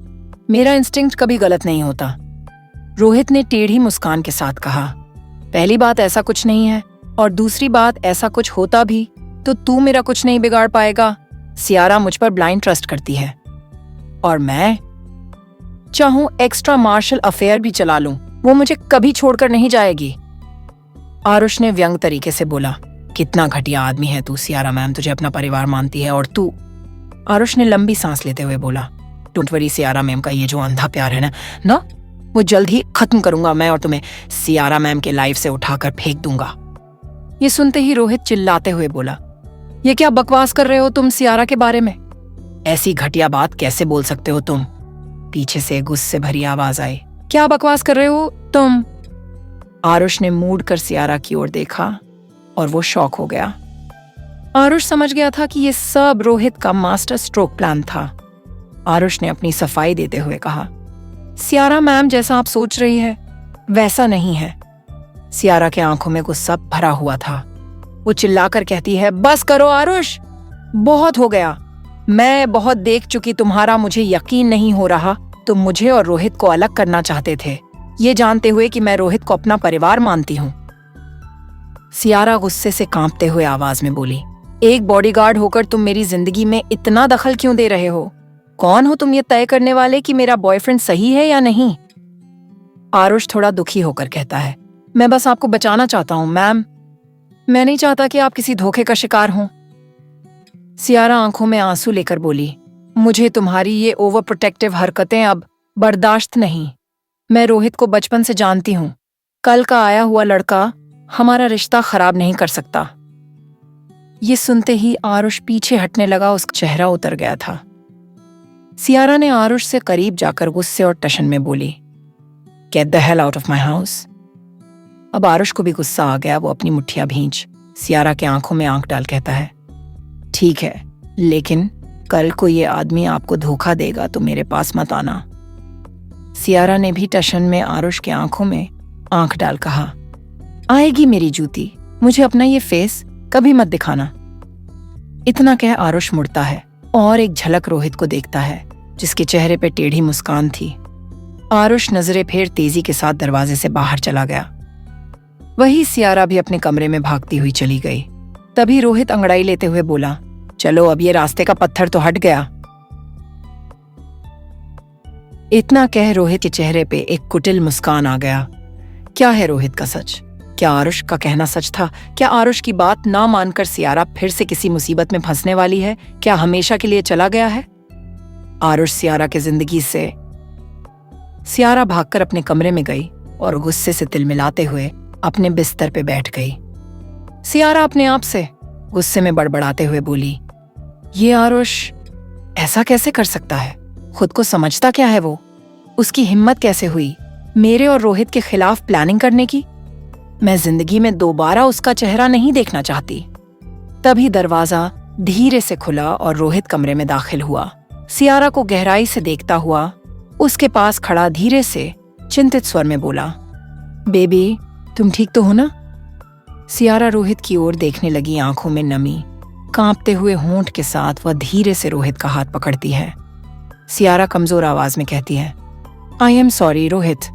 मेरा इंस्टिंक्ट कभी गलत नहीं होता। रोहित ने टेढ़ी मुस्कान के साथ कहा, पहली बात ऐसा कुछ नहीं है, और दूसरी बात ऐसा कुछ होता भी तो तू मेरा कुछ नहीं बिगाड़ पाएगा। सियारा मुझ पर ब्लाइंड ट्रस्ट करती है और मैं चाहूं एक्स्ट्रा मार्शल अफेयर भी चला लूं, वो मुझे कभी छोड़कर नहीं जाएगी। आरुष ने व्यंग तरीके से बोला, कितना घटिया आदमी है तू। सियारा मैम तुझे अपना परिवार मानती है और तू। आरुष ने लंबी सांस लेते हुए बोला, डोंट वरी सियारा मैम का ये जो अंधा प्यार है ना वो जल्द ही खत्म करूंगा मैं, और तुम्हें सियारा मैम के लाइफ से उठाकर फेंक दूंगा। ये सुनते ही रोहित चिल्लाते हुए बोला, ये क्या बकवास कर रहे हो तुम सियारा के बारे में? ऐसी घटिया बात कैसे बोल सकते हो तुम? पीछे से गुस्से भरी आवाज आई, क्या बकवास कर रहे हो तुम? आरुष ने मूड कर सियारा की ओर देखा और वो शॉक हो गया। आरुष समझ गया था कि ये सब रोहित का मास्टर स्ट्रोक प्लान था। आरुष ने अपनी सफाई देते हुए कहा, सियारा मैम जैसा आप सोच रही है वैसा नहीं है। सियारा के आंखों में गुस्सा भरा हुआ था। वो चिल्लाकर कहती है, बस करो आरुष, बहुत हो गया। मैं बहुत देख चुकी तुम्हारा, मुझे यकीन नहीं हो रहा तुम मुझे और रोहित को अलग करना चाहते थे, ये जानते हुए कि मैं रोहित को अपना परिवार मानती हूँ। सियारा गुस्से से कांपते हुए आवाज में बोली, एक बॉडीगार्ड होकर तुम मेरी जिंदगी में इतना दखल क्यों दे रहे हो? कौन हो तुम ये तय करने वाले कि मेरा बॉयफ्रेंड सही है या नहीं? आरुष थोड़ा दुखी होकर कहता है, मैं बस आपको बचाना चाहता हूं मैम, मैं नहीं चाहता कि आप किसी धोखे का शिकार हों। सियारा आंखों में आंसू लेकर बोली, मुझे तुम्हारी ये ओवर प्रोटेक्टिव हरकतें अब बर्दाश्त नहीं। मैं रोहित को बचपन से जानती हूं, कल का आया हुआ लड़का हमारा रिश्ता खराब नहीं कर सकता। ये सुनते ही आरुष पीछे हटने लगा, उसका चेहरा उतर गया था। सियारा ने आरुष से करीब जाकर गुस्से और टशन में बोली, get the hell out of my house. अब आरुष को भी गुस्सा आ गया। वो अपनी मुट्ठियां भींच सियारा के आंखों में आंख डाल कहता है, ठीक है, लेकिन कल को ये आदमी आपको धोखा देगा तो मेरे पास मत आना। सियारा ने भी टशन में आरुष के आंखों में आंख डाल कहा, आएगी मेरी जूती, मुझे अपना ये फेस कभी मत दिखाना। इतना कह आरुष मुड़ता है और एक झलक रोहित को देखता है, जिसके चेहरे पे टेढ़ी मुस्कान थी। आरुष नजरें फेर तेजी के साथ दरवाजे से बाहर चला गया। वही सियारा भी अपने कमरे में भागती हुई चली गई। तभी रोहित अंगड़ाई लेते हुए बोला, चलो अब ये रास्ते का पत्थर तो हट गया। इतना कह रोहित के चेहरे पे एक कुटिल मुस्कान आ गया। क्या है रोहित का सच? क्या आरुष का कहना सच था? क्या आरुष की बात ना मानकर सियारा फिर से किसी मुसीबत में फंसने वाली है? क्या हमेशा के लिए चला गया है आरुष सियारा की जिंदगी से? सियारा भागकर अपने कमरे में गई और गुस्से से तिलमिलाते हुए अपने बिस्तर पे बैठ गई। सियारा अपने आप से गुस्से में बड़बड़ाते हुए बोली, ये आरुष ऐसा कैसे कर सकता है? खुद को समझता क्या है वो? उसकी हिम्मत कैसे हुई मेरे और रोहित के खिलाफ प्लानिंग करने की? मैं जिंदगी में दोबारा उसका चेहरा नहीं देखना चाहती। तभी दरवाजा धीरे से खुला और रोहित कमरे में दाखिल हुआ। सियारा को गहराई से देखता हुआ उसके पास खड़ा धीरे से चिंतित स्वर में बोला, बेबी तुम ठीक तो हो ना? सियारा रोहित की ओर देखने लगी, आंखों में नमी। कांपते हुए होंठ के साथ वह धीरे से रोहित का हाथ पकड़ती है। सियारा कमजोर आवाज में कहती है, आई एम सॉरी रोहित।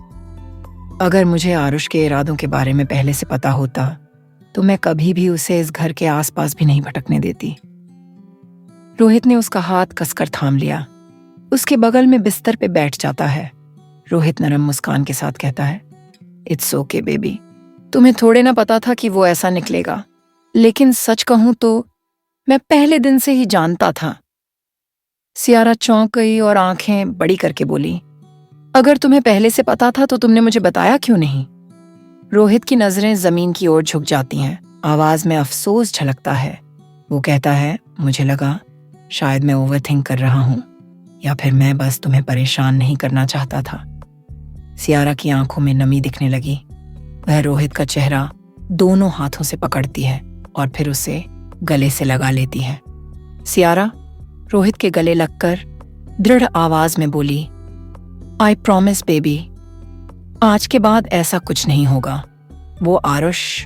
अगर मुझे आरुष के इरादों के बारे में पहले से पता होता तो मैं कभी भी उसे इस घर के आसपास भी नहीं भटकने देती। रोहित ने उसका हाथ कसकर थाम लिया। उसके बगल में बिस्तर पे बैठ जाता है। रोहित नरम मुस्कान के साथ कहता है, इट्स ओके बेबी, तुम्हें थोड़े ना पता था कि वो ऐसा निकलेगा, लेकिन सच कहूं तो मैं पहले दिन से ही जानता था। सियारा चौंक गई और आंखें बड़ी करके बोली, अगर तुम्हें पहले से पता था तो तुमने मुझे बताया क्यों नहीं? रोहित की नजरें जमीन की ओर झुक जाती हैं। आवाज में अफसोस झलकता है। वो कहता है, मुझे लगा शायद मैं ओवरथिंक कर रहा हूं, या फिर मैं बस तुम्हें परेशान नहीं करना चाहता था। सियारा की आंखों में नमी दिखने लगी। वह रोहित का चेहरा दोनों हाथों से पकड़ती है और फिर उसे गले से लगा लेती है। सियारा रोहित के गले लगकर दृढ़ आवाज में बोली, आई प्रॉमिस बेबी, आज के बाद ऐसा कुछ नहीं होगा। वो आरुष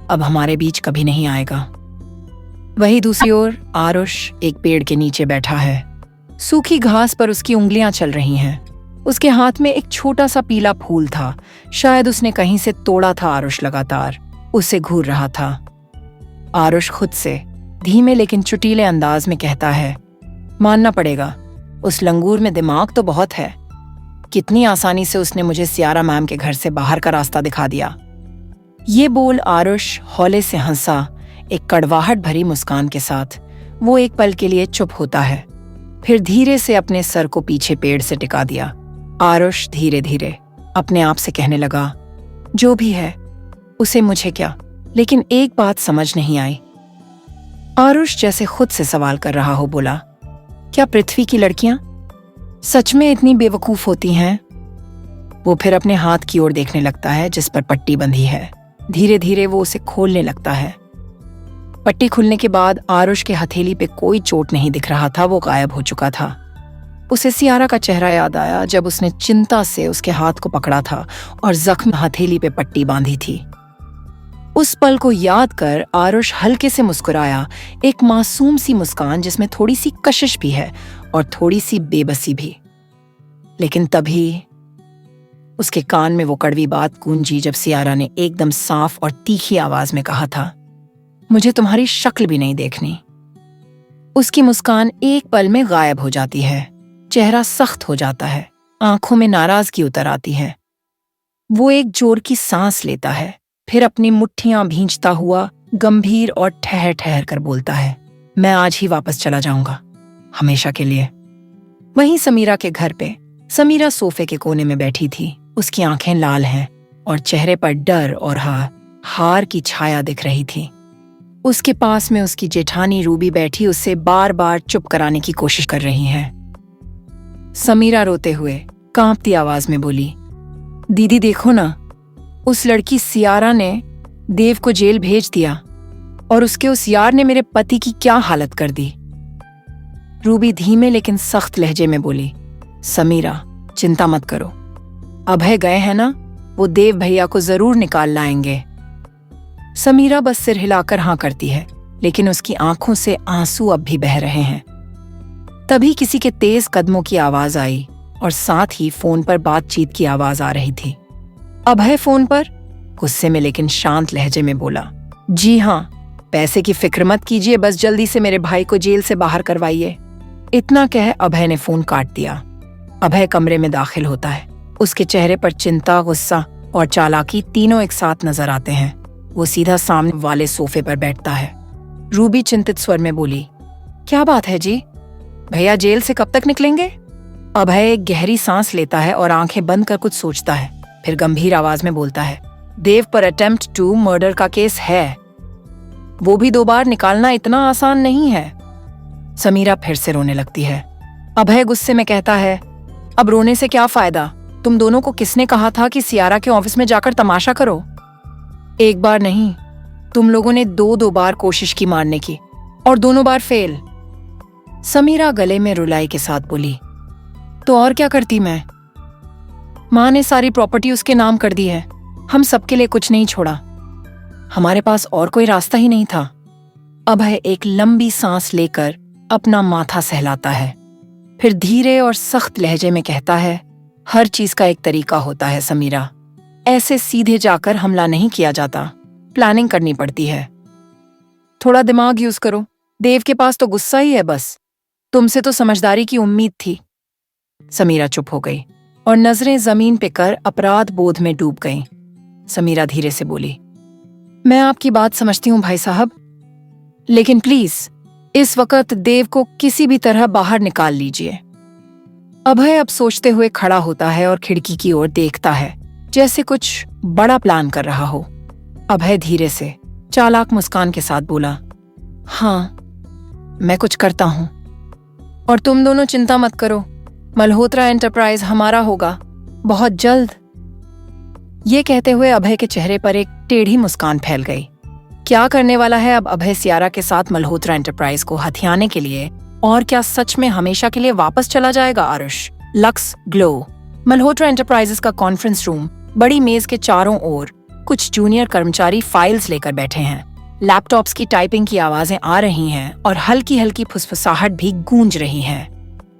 अब हमारे बीच कभी नहीं आएगा। वहीं दूसरी ओर आरुष एक पेड़ के नीचे बैठा है। सूखी घास पर उसकी उंगलियां चल रही हैं। उसके हाथ में एक छोटा सा पीला फूल था। शायद उसने कहीं से तोड़ा था। आरुष लगातार उसे घूर रहा था। आरुष खुद से धीमे लेकिन चुटीले अंदाज में कहता है, मानना पड़ेगा, उस लंगूर में दिमाग तो बहुत है। कितनी आसानी से उसने मुझे सियारा मैम के घर से बाहर का रास्ता दिखा दिया। ये बोल आरुष हौले से हंसा, एक कड़वाहट भरी मुस्कान के साथ। वो एक पल के लिए चुप होता है, फिर धीरे से अपने सर को पीछे पेड़ से टिका दिया। आरुष धीरे धीरे अपने आप से कहने लगा, जो भी है उसे मुझे क्या, लेकिन एक बात समझ नहीं आई। आरुष जैसे खुद से सवाल कर रहा हो बोला, क्या पृथ्वी की लड़कियां सच में इतनी बेवकूफ होती हैं? वो फिर अपने हाथ की ओर देखने लगता है जिस पर पट्टी बंधी है। धीरे धीरे वो उसे खोलने लगता है। पट्टी खुलने के बाद आरुष के हथेली पे कोई चोट नहीं दिख रहा था, वो गायब हो चुका था। उसे सियारा का चेहरा याद आया जब उसने चिंता से उसके हाथ को पकड़ा था और जख्म हथेली पे पट्टी बांधी थी। उस पल को याद कर आरुष हल्के से मुस्कुराया, एक मासूम सी मुस्कान जिसमें थोड़ी सी कशिश भी है और थोड़ी सी बेबसी भी। लेकिन तभी उसके कान में वो कड़वी बात गूंजी जब सियारा ने एकदम साफ और तीखी आवाज में कहा था, मुझे तुम्हारी शक्ल भी नहीं देखनी। उसकी मुस्कान एक पल में गायब हो जाती है, चेहरा सख्त हो जाता है, आंखों में नाराजगी उतर आती है। वो एक जोर की सांस लेता है, फिर अपनी मुट्ठियां भींचता हुआ गंभीर और ठहर ठहर कर बोलता है, मैं आज ही वापस चला जाऊंगा, हमेशा के लिए। वहीं समीरा के घर पे समीरा सोफे के कोने में बैठी थी। उसकी आंखें लाल हैं और चेहरे पर डर और हार की छाया दिख रही थी। उसके पास में उसकी जेठानी रूबी बैठी उसे बार बार चुप कराने की कोशिश कर रही है। समीरा रोते हुए कांपती आवाज में बोली, दीदी देखो ना, उस लड़की सियारा ने देव को जेल भेज दिया और उसके उस यार ने मेरे पति की क्या हालत कर दी। रूबी धीमे लेकिन सख्त लहजे में बोली, समीरा चिंता मत करो, अभय गए हैं ना, वो देव भैया को जरूर निकाल लाएंगे। समीरा बस सिर हिलाकर हाँ करती है, लेकिन उसकी आंखों से आंसू अब भी बह रहे हैं। तभी किसी के तेज कदमों की आवाज आई और साथ ही फोन पर बातचीत की आवाज आ रही थी। अभय फोन पर गुस्से में लेकिन शांत लहजे में बोला, जी हाँ, पैसे की फिक्र मत कीजिए, बस जल्दी से मेरे भाई को जेल से बाहर करवाइए। इतना कह अभय ने फोन काट दिया। अभय कमरे में दाखिल होता है। उसके चेहरे पर चिंता, गुस्सा और चालाकी तीनों एक साथ नजर आते हैं। वो सीधा सामने वाले सोफे पर बैठता है। रूबी चिंतित स्वर में बोली, क्या बात है जी, भैया जेल से कब तक निकलेंगे? अभय एक गहरी सांस लेता है और आंखें बंद कर कुछ सोचता है, फिर गंभीर आवाज में बोलता है, देव पर अटेम्प्ट टू मर्डर का केस है, वो भी 2 बार निकालना इतना आसान नहीं है। समीरा फिर से रोने लगती है। अभय गुस्से में कहता है, अब रोने से क्या फायदा, तुम दोनों को किसने कहा था कि सियारा के ऑफिस में जाकर तमाशा करो? एक बार नहीं, तुम लोगों ने 2 बार कोशिश की मारने की और दोनों बार फेल। समीरा गले में रुलाई के साथ बोली, तो और क्या करती मैं? माँ ने सारी प्रॉपर्टी उसके नाम कर दी है, हम सबके लिए कुछ नहीं छोड़ा, हमारे पास और कोई रास्ता ही नहीं था। अभय एक लंबी सांस लेकर अपना माथा सहलाता है, फिर धीरे और सख्त लहजे में कहता है, हर चीज का एक तरीका होता है समीरा, ऐसे सीधे जाकर हमला नहीं किया जाता, प्लानिंग करनी पड़ती है। थोड़ा दिमाग यूज करो, देव के पास तो गुस्सा ही है बस, तुमसे तो समझदारी की उम्मीद थी। समीरा चुप हो गई और नजरें जमीन पे कर अपराध बोध में डूब गईं। समीरा धीरे से बोली, मैं आपकी बात समझती हूँ भाई साहब, लेकिन प्लीज इस वक्त देव को किसी भी तरह बाहर निकाल लीजिए। अभय अब सोचते हुए खड़ा होता है और खिड़की की ओर देखता है, जैसे कुछ बड़ा प्लान कर रहा हो। अभय धीरे से चालाक मुस्कान के साथ बोला, हाँ मैं कुछ करता हूं, और तुम दोनों चिंता मत करो, मल्होत्रा एंटरप्राइज हमारा होगा बहुत जल्द। ये कहते हुए अभय के चेहरे पर एक टेढ़ी मुस्कान फैल गई। क्या करने वाला है अब अभय सियारा के साथ मल्होत्रा एंटरप्राइज को हथियाने के लिए, और क्या सच में हमेशा के लिए वापस चला जाएगा Aarush? Lux glow Malhotra enterprises का कॉन्फ्रेंस रूम, बड़ी मेज के चारों ओर कुछ जूनियर कर्मचारी फाइल्स लेकर बैठे हैं। लैपटॉप्स की टाइपिंग की आवाजें आ रही हैं और हल्की हल्की फुसफुसाहट भी गूंज रही है।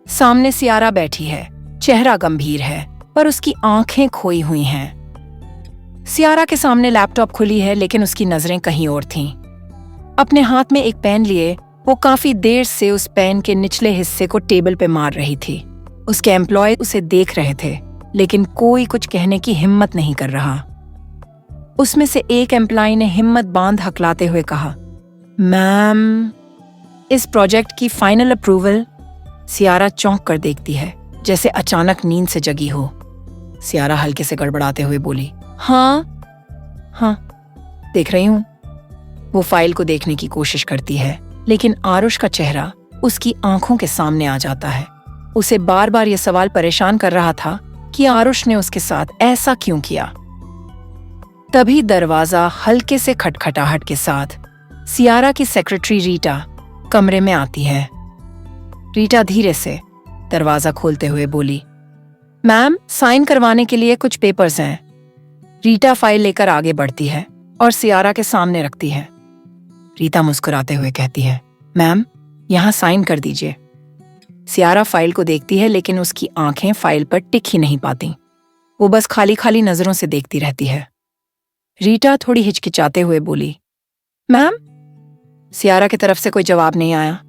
सामने सियारा बैठी है, चेहरा गंभीर है पर उसकी आंखें खोई हुई हैं। सियारा के सामने लैपटॉप खुली है लेकिन उसकी नजरें कहीं और थीं। अपने हाथ में एक पेन लिए वो काफी देर से उस पेन के निचले हिस्से को टेबल पे मार रही थी। उसके एम्प्लॉय उसे देख रहे थे लेकिन कोई कुछ कहने की हिम्मत नहीं कर रहा। उसमें से एक एम्प्लॉय ने हिम्मत बांध हकलाते हुए कहा, मैम, इस प्रोजेक्ट की फाइनल अप्रूवल। सियारा चौंक कर देखती है, जैसे अचानक नींद से जगी हो। सियारा हल्के से गड़बड़ाते हुए बोली, हाँ, देख रही हूँ। वो फाइल को देखने की कोशिश करती है, लेकिन आरुष का चेहरा उसकी आंखों के सामने आ जाता है। उसे बार बार ये सवाल परेशान कर रहा था कि आरुष ने उसके साथ ऐसा क्यों किया। तभी दरवाजा हल्के से खटखटाहट के साथ सियारा की सेक्रेटरी रीटा कमरे में आती है। रीटा धीरे से दरवाजा खोलते हुए बोली, मैम, साइन करवाने के लिए कुछ पेपर्स हैं। रीटा फाइल लेकर आगे बढ़ती है और सियारा के सामने रखती है। रीटा मुस्कुराते हुए कहती है, मैम, यहां साइन कर दीजिए। सियारा फाइल को देखती है, लेकिन उसकी आंखें फाइल पर टिक ही नहीं पाती। वो बस खाली खाली नजरों से देखती रहती है। रीटा थोड़ी हिचकिचाते हुए बोली, मैम। सियारा की तरफ से कोई जवाब नहीं आया।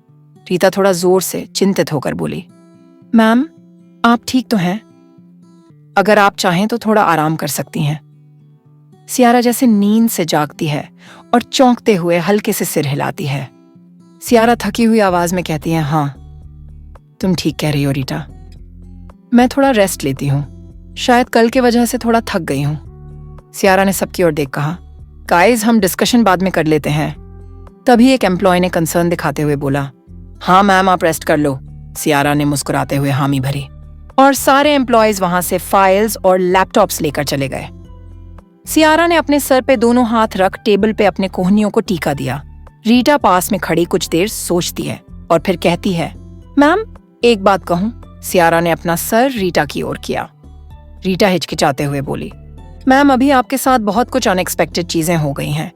रीटा थोड़ा जोर से चिंतित होकर बोली, मैम, आप ठीक तो हैं? अगर आप चाहें तो थोड़ा आराम कर सकती हैं। सियारा जैसे नींद से जागती है और चौंकते हुए हल्के से सिर हिलाती है। सियारा थकी हुई आवाज में कहती है, हाँ, तुम ठीक कह रही हो रीटा। मैं थोड़ा रेस्ट लेती हूँ, शायद कल की वजह से थोड़ा थक गई हूँ। सियारा ने सबकी ओर देख कहा, गाइस, हम डिस्कशन बाद में कर लेते हैं। तभी एक एम्प्लॉय ने कंसर्न दिखाते हुए बोला, हाँ मैम, आप रेस्ट कर लो। सियारा ने मुस्कुराते हुए हामी भरी और सारे एम्प्लॉयज वहां से फाइल्स और लैपटॉप्स लेकर चले गए। सियारा ने अपने सर पे दोनों हाथ रख टेबल पे अपने कोहनियों को टीका दिया। रीटा पास में खड़ी कुछ देर सोचती है और फिर कहती है, मैम, एक बात कहूं? सियारा ने अपना सर रीटा की ओर किया। रीटा हिचकिचाते हुए बोली, मैम, अभी आपके साथ बहुत कुछ अनएक्सपेक्टेड चीजें हो गई हैं।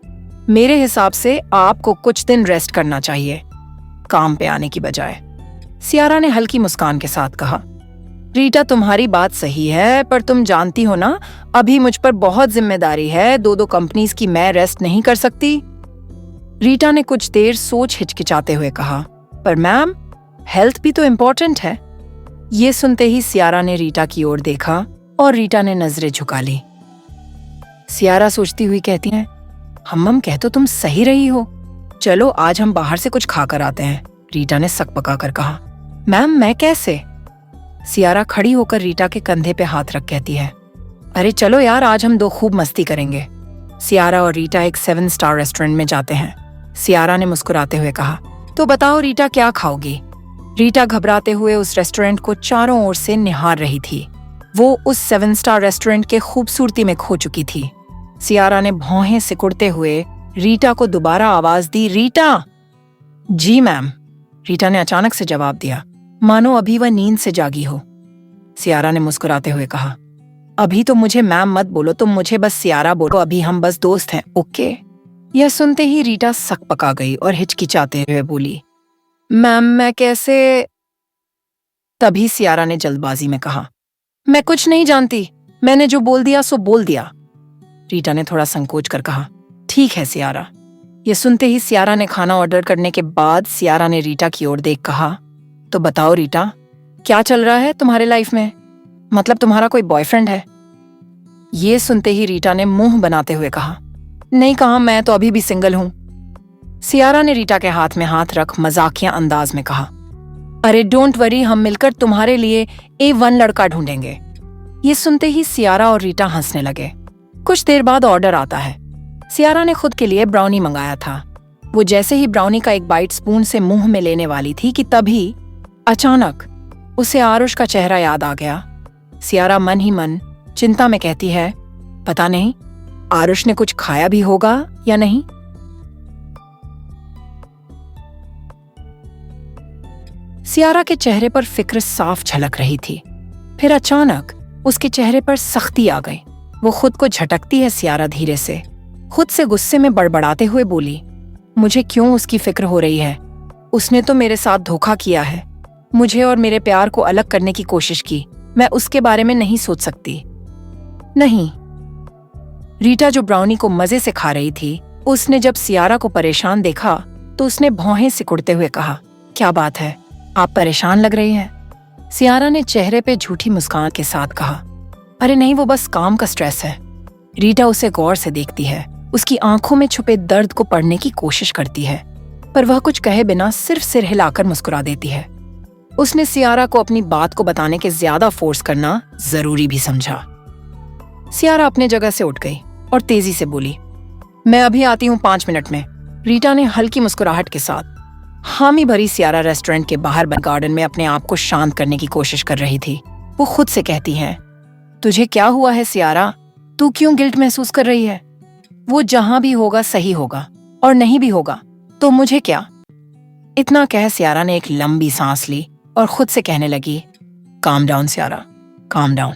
मेरे हिसाब से आपको कुछ दिन रेस्ट करना चाहिए, काम पे आने की बजाय। सियारा ने हल्की मुस्कान के साथ कहा, रीटा, तुम्हारी बात सही है, पर तुम जानती हो ना, अभी मुझ पर बहुत जिम्मेदारी है। दो कंपनीज की मैं रेस्ट नहीं कर सकती। रीटा ने कुछ देर सोच हिचकिचाते हुए कहा, पर मैम, हेल्थ भी तो इम्पोर्टेंट है। ये सुनते ही सियारा ने रीटा की ओर देखा और रीटा ने नजरें झुका ली। सियारा सोचती हुई कहती है, हम कह तो तुम सही रही हो। चलो आज हम बाहर से कुछ खाकर आते हैं। रीटा ने सकपका कर कहा, मैम, मैं कैसे? सियारा खड़ी होकर रीटा के कंधे पे हाथ रख कहती है, अरे चलो यार, आज हम दो खूब मस्ती करेंगे। सियारा और रीटा एक 7 स्टार रेस्टोरेंट में जाते हैं। सियारा ने मुस्कुराते हुए कहा, तो बताओ रीटा, क्या खाओगी? रीटा घबराते हुए उस रेस्टोरेंट को चारों ओर से निहार रही थी। वो उस 7 स्टार रेस्टोरेंट के खूबसूरती में खो चुकी थी। सियारा ने भौहें सिकुड़ते हुए रीटा को दोबारा आवाज दी, रीटा। जी मैम, रीटा ने अचानक से जवाब दिया, मानो अभी वह नींद से जागी हो। सियारा ने मुस्कुराते हुए कहा, अभी तो मुझे मैम मत बोलो, तुम मुझे बस सियारा बोलो, अभी हम बस दोस्त हैं, ओके? यह सुनते ही रीटा सकपका गई और हिचकिचाते हुए बोली, मैम, मैं कैसे? तभी सियारा ने जल्दबाजी में कहा, मैं कुछ नहीं जानती, मैंने जो बोल दिया सो बोल दिया। रीटा ने थोड़ा संकोच कर कहा, ठीक है सियारा। यह सुनते ही सियारा ने खाना ऑर्डर करने के बाद सियारा ने रीटा की ओर देख कहा, तो बताओ रीटा, क्या चल रहा है तुम्हारे लाइफ में? मतलब तुम्हारा कोई बॉयफ्रेंड है? ये सुनते ही रीटा ने मुंह बनाते हुए कहा, नहीं कहा, मैं तो अभी भी सिंगल हूं। सियारा ने रीटा के हाथ में हाथ रख मजाकिया अंदाज में कहा, अरे डोंट वरी, हम मिलकर तुम्हारे लिए A1 लड़का ढूंढेंगे। ये सुनते ही सियारा और रीटा हंसने लगे। कुछ देर बाद ऑर्डर आता है। सियारा ने खुद के लिए ब्राउनी मंगाया था। वो जैसे ही ब्राउनी का एक बाइट स्पून से मुंह में लेने वाली थी कि तभी अचानक उसे आरुष का चेहरा याद आ गया। सियारा मन ही मन चिंता में कहती है, पता नहीं आरुष ने कुछ खाया भी होगा या नहीं। सियारा के चेहरे पर फिक्र साफ झलक रही थी। फिर अचानक उसके चेहरे पर सख्ती आ गई। वो खुद को झटकती है सियारा धीरे से, खुद से गुस्से में बड़बड़ाते हुए बोली, मुझे क्यों उसकी फिक्र हो रही है? उसने तो मेरे साथ धोखा किया है, मुझे और मेरे प्यार को अलग करने की कोशिश की। मैं उसके बारे में नहीं सोच सकती। नहीं। रीटा जो ब्राउनी को मजे से खा रही थी, उसने जब सियारा को परेशान देखा तो उसने भौहें सिकुड़ते हुए कहा, क्या बात है, आप परेशान लग रही हैं? सियारा ने चेहरे पे झूठी मुस्कान के साथ कहा, अरे नहीं, वो बस काम का स्ट्रेस है। रीटा उसे गौर से देखती है, उसकी आंखों में छुपे दर्द को पढ़ने की कोशिश करती है, पर वह कुछ कहे बिना सिर्फ सिर हिलाकर मुस्कुरा देती है। उसने सियारा को अपनी बात को बताने के ज्यादा फोर्स करना जरूरी भी समझा। सियारा अपने जगह से उठ गई और तेजी से बोली, मैं अभी आती हूँ 5 मिनट में। रीटा ने हल्की मुस्कुराहट के साथ हामी भरी सियारा रेस्टोरेंट के बाहर बने गार्डन में अपने आप को शांत करने की कोशिश कर रही थी। वो खुद से कहती है, तुझे क्या हुआ है सियारा? तू क्यों गिल्ट महसूस कर रही है? वो जहां भी होगा सही होगा, और नहीं भी होगा तो मुझे क्या? इतना कह सियारा ने एक लंबी सांस ली और खुद से कहने लगी, calm down Sierra, calm down.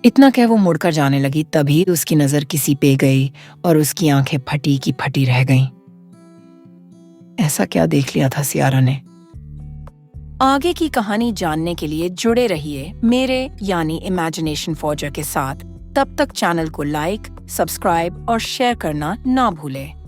इतना कह वो मुड़कर जाने लगी, तभी उसकी नजर किसी पे गई और उसकी आंखें फटी की फटी रह गईं। ऐसा क्या देख लिया था सियारा ने? आगे की कहानी जानने के लिए जुड़े रहिए मेरे यानी इमेजिनेशन फॉर्जर के साथ। तब तक चैनल को लाइक, सब्सक्राइब और शेयर करना ना भूलें।